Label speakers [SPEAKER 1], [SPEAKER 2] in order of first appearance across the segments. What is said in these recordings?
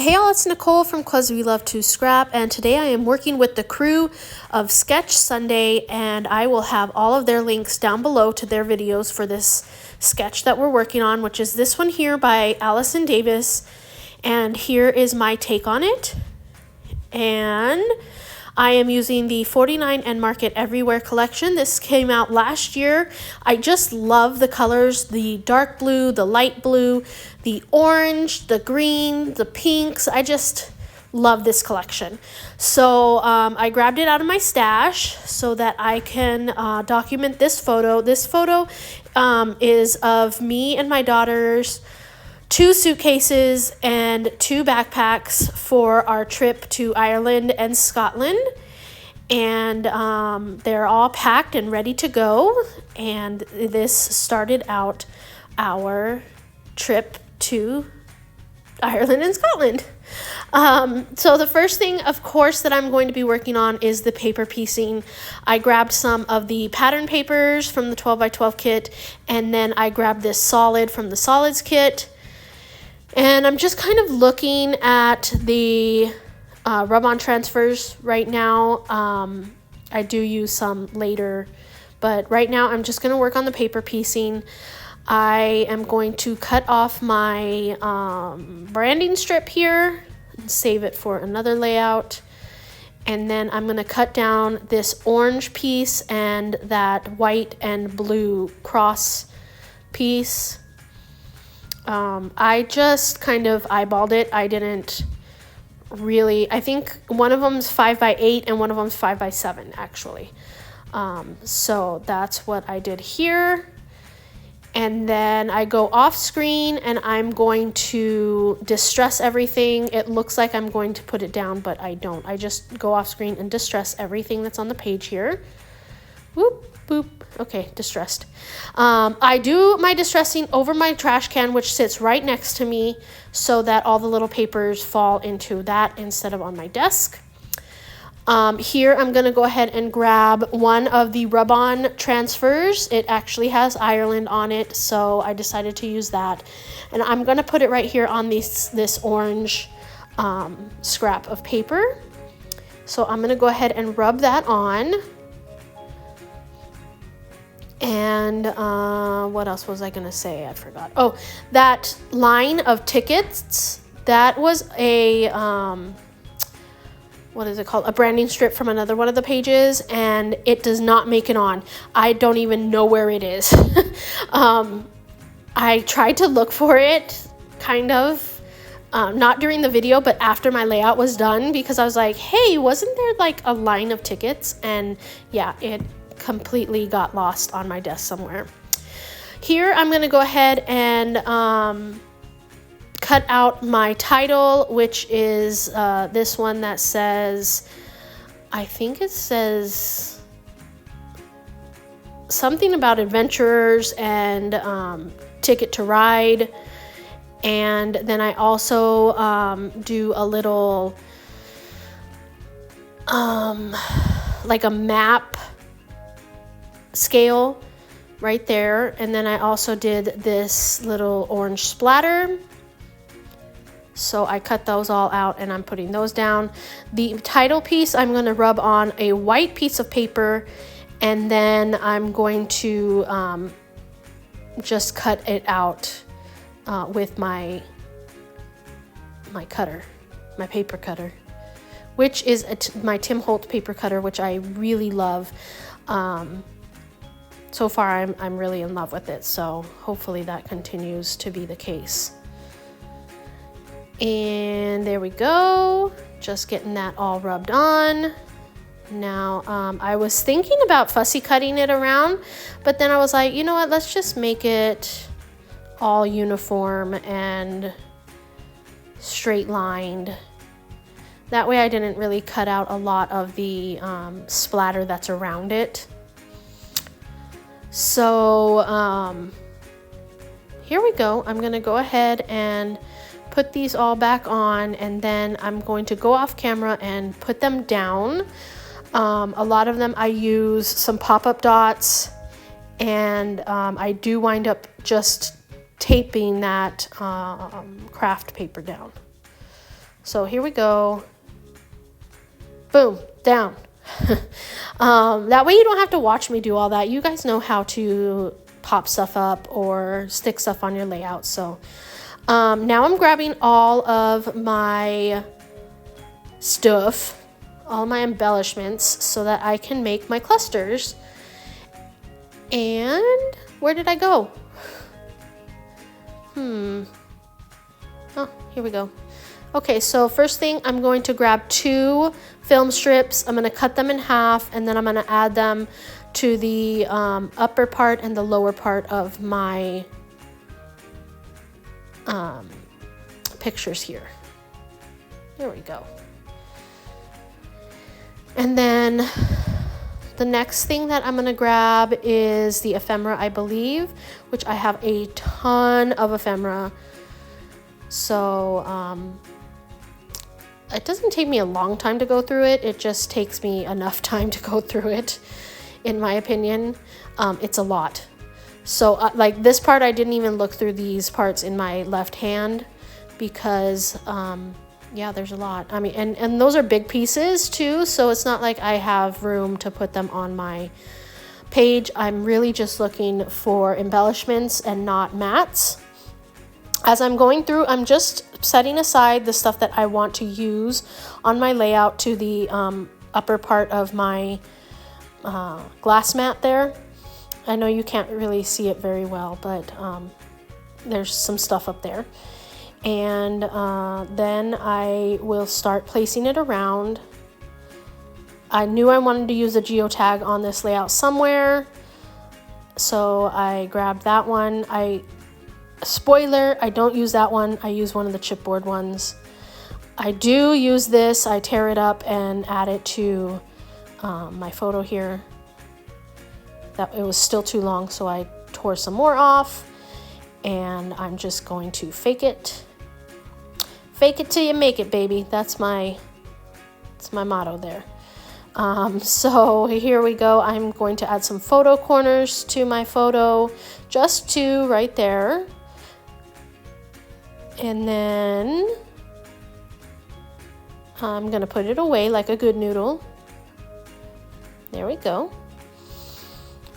[SPEAKER 1] Hey all, it's Nicole from Cause We Love to Scrap, and today I am working with the crew of Sketch Sunday, and I will have all of their links down below to their videos for this sketch that we're working on, which is this one here by Allison Davis, and here is my take on it. And I am using the 49 and Market Everywhere collection. This came out last year. I just love the colors, the dark blue, the light blue, the orange, the green, the pinks. I just love this collection. So I grabbed it out of my stash so that I can document this photo. This photo is of me and my daughters, 2 suitcases and 2 backpacks for our trip to Ireland and Scotland. And they're all packed and ready to go. And this started out our trip to Ireland and Scotland. So the first thing, of course, that I'm going to be working on is the paper piecing. I grabbed some of the pattern papers from the 12x12 kit, and then I grabbed this solid from the solids kit. And I'm just kind of looking at the rub-on transfers right now. I do use some later, but right now I'm just going to work on the paper piecing. I am going to cut off my branding strip here and save it for another layout. And then I'm going to cut down this orange piece and that white and blue cross piece. I just kind of eyeballed it. I didn't really, I think one of them's 5x8 and one of them's 5x7 actually. So that's what I did here. And then I go off screen and I'm going to distress everything. It looks like I'm going to put it down, but I don't. I just go off screen and distress everything that's on the page here. Whoop, boop. Okay, distressed. I do my distressing over my trash can, which sits right next to me, so that all the little papers fall into that instead of on my desk. Here I'm going to go ahead and grab one of the rub-on transfers. It actually has Ireland on it, so I decided to use that. And I'm going to put it right here on this orange scrap of paper. So I'm going to go ahead and rub that on. And what else was I going to say? I forgot. Oh, that line of tickets, that was a, what is it called? A branding strip from another one of the pages, and it does not make it on. I don't even know where it is. I tried to look for it, kind of, not during the video, but after my layout was done, because I was like, hey, wasn't there like a line of tickets? And yeah, it completely got lost on my desk somewhere. Here I'm going to go ahead and cut out my title, which is this one that says, I think it says something about adventurers and ticket to ride. And then I also do a little like a map scale right there. And then I also did this little orange splatter. So I cut those all out and I'm putting those down. The title piece I'm going to rub on a white piece of paper, and then I'm going to just cut it out with my cutter, my paper cutter, which is my Tim Holtz paper cutter, which I really love. So far I'm really in love with it, so hopefully that continues to be the case. And there we go, just getting that all rubbed on. Now I was thinking about fussy cutting it around, but then I was like, you know what, let's just make it all uniform and straight lined. That way I didn't really cut out a lot of the splatter that's around it. So here we go. I'm going to go ahead and put these all back on, and then I'm going to go off camera and put them down. A lot of them I use some pop-up dots, and I do wind up just taping that craft paper down. So here we go. Boom, down. That way you don't have to watch me do all that. You guys know how to pop stuff up or stick stuff on your layout. So now I'm grabbing all of my stuff, all my embellishments, so that I can make my clusters. And where did I go? Oh, here we go. Okay, so first thing, I'm going to grab 2 film strips. I'm going to cut them in half, and then I'm going to add them to the upper part and the lower part of my pictures here. There we go. And then the next thing that I'm going to grab is the ephemera, I believe, which I have a ton of ephemera. So it doesn't take me a long time to go through it. It just takes me enough time to go through it, in my opinion. It's a lot. So like this part, I didn't even look through these parts in my left hand because yeah, there's a lot. I mean, and those are big pieces too, so it's not like I have room to put them on my page. I'm really just looking for embellishments and not mats. As I'm going through, I'm just setting aside the stuff that I want to use on my layout to the upper part of my glass mat there. I know you can't really see it very well, but there's some stuff up there. And then I will start placing it around. I knew I wanted to use a geotag on this layout somewhere, so I grabbed that one. Spoiler, I don't use that one. I use one of the chipboard ones. I do use this. I tear it up and add it to my photo here. That it was still too long, so I tore some more off, and I'm just going to fake it. Fake it till you make it, baby. That's my motto there. So here we go. I'm going to add some photo corners to my photo, just 2 right there. And then I'm gonna put it away like a good noodle. There we go.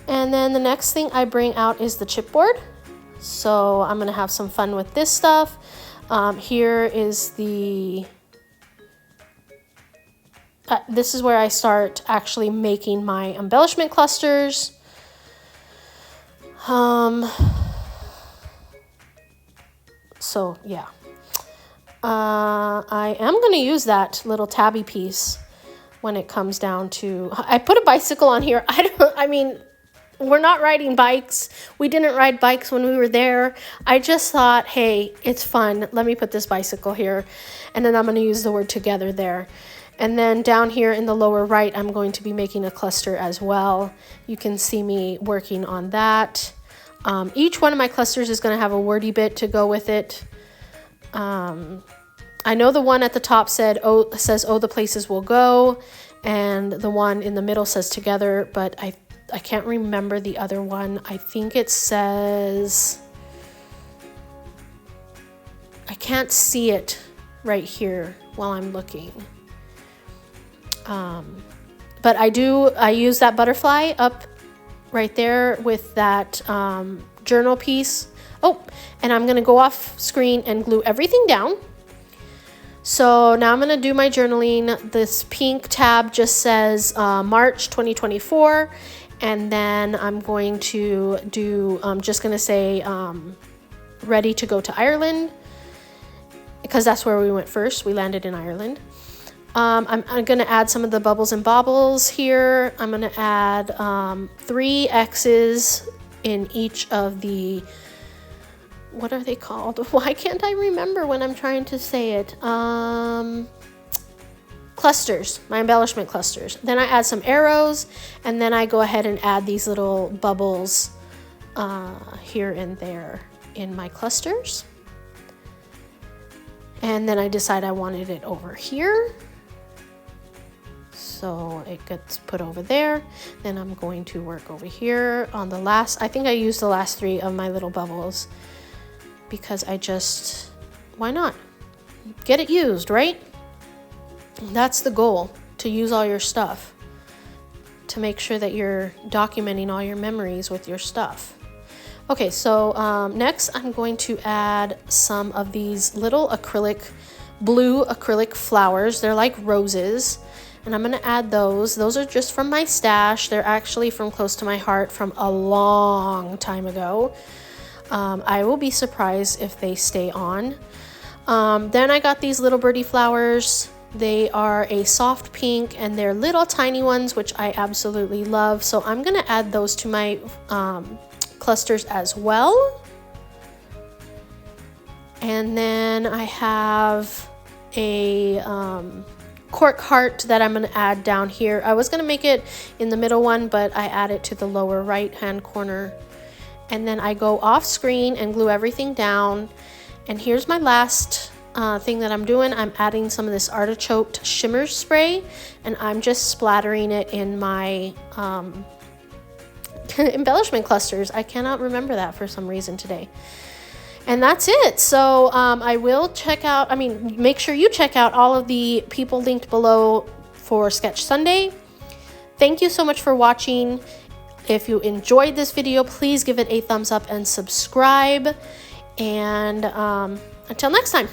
[SPEAKER 1] And then the next thing I bring out is the chipboard. So I'm gonna have some fun with this stuff. Here is this is where I start actually making my embellishment clusters. So yeah, I am going to use that little tabby piece when it comes down to, I put a bicycle on here. I mean, we're not riding bikes. We didn't ride bikes when we were there. I just thought, hey, it's fun. Let me put this bicycle here. And then I'm going to use the word together there. And then down here in the lower right, I'm going to be making a cluster as well. You can see me working on that. Each one of my clusters is going to have a wordy bit to go with it. I know the one at the top says, oh, the places we'll go. And the one in the middle says together, but I can't remember the other one. I think it says, I can't see it right here while I'm looking. But I use that butterfly up right there with that journal piece. Oh, and I'm gonna go off screen and glue everything down. So now I'm gonna do my journaling. This pink tab just says March 2024. And then I'm going to do, I'm just going to say ready to go to Ireland, because that's where we went first. We landed in Ireland. I'm going to add some of the bubbles and bobbles here. I'm going to add 3 X's in each of the, what are they called? Why can't I remember when I'm trying to say it? Clusters, my embellishment clusters. Then I add some arrows, and then I go ahead and add these little bubbles here and there in my clusters. And then I decide I wanted it over here. So it gets put over there. Then I'm going to work over here on the last, I think I used the last 3 of my little bubbles because why not? get it used, right? That's the goal, to use all your stuff, to make sure that you're documenting all your memories with your stuff. Okay, so next I'm going to add some of these little blue acrylic flowers. They're like roses, and I'm gonna add those. Those are just from my stash. They're actually from close to my heart from a long time ago. I will be surprised if they stay on. Then I got these little birdie flowers. They are a soft pink, and they're little tiny ones, which I absolutely love. So I'm gonna add those to my clusters as well. And then I have a cork heart that I'm going to add down here. I was going to make it in the middle one, but I add it to the lower right hand corner. And then I go off screen and glue everything down. And here's my last thing that I'm doing. I'm adding some of this artichoke shimmer spray, and I'm just splattering it in my embellishment clusters. I cannot remember that for some reason today. And that's it. So I will make sure you check out all of the people linked below for Sketch Sunday. Thank you so much for watching. If you enjoyed this video, please give it a thumbs up and subscribe. And until next time.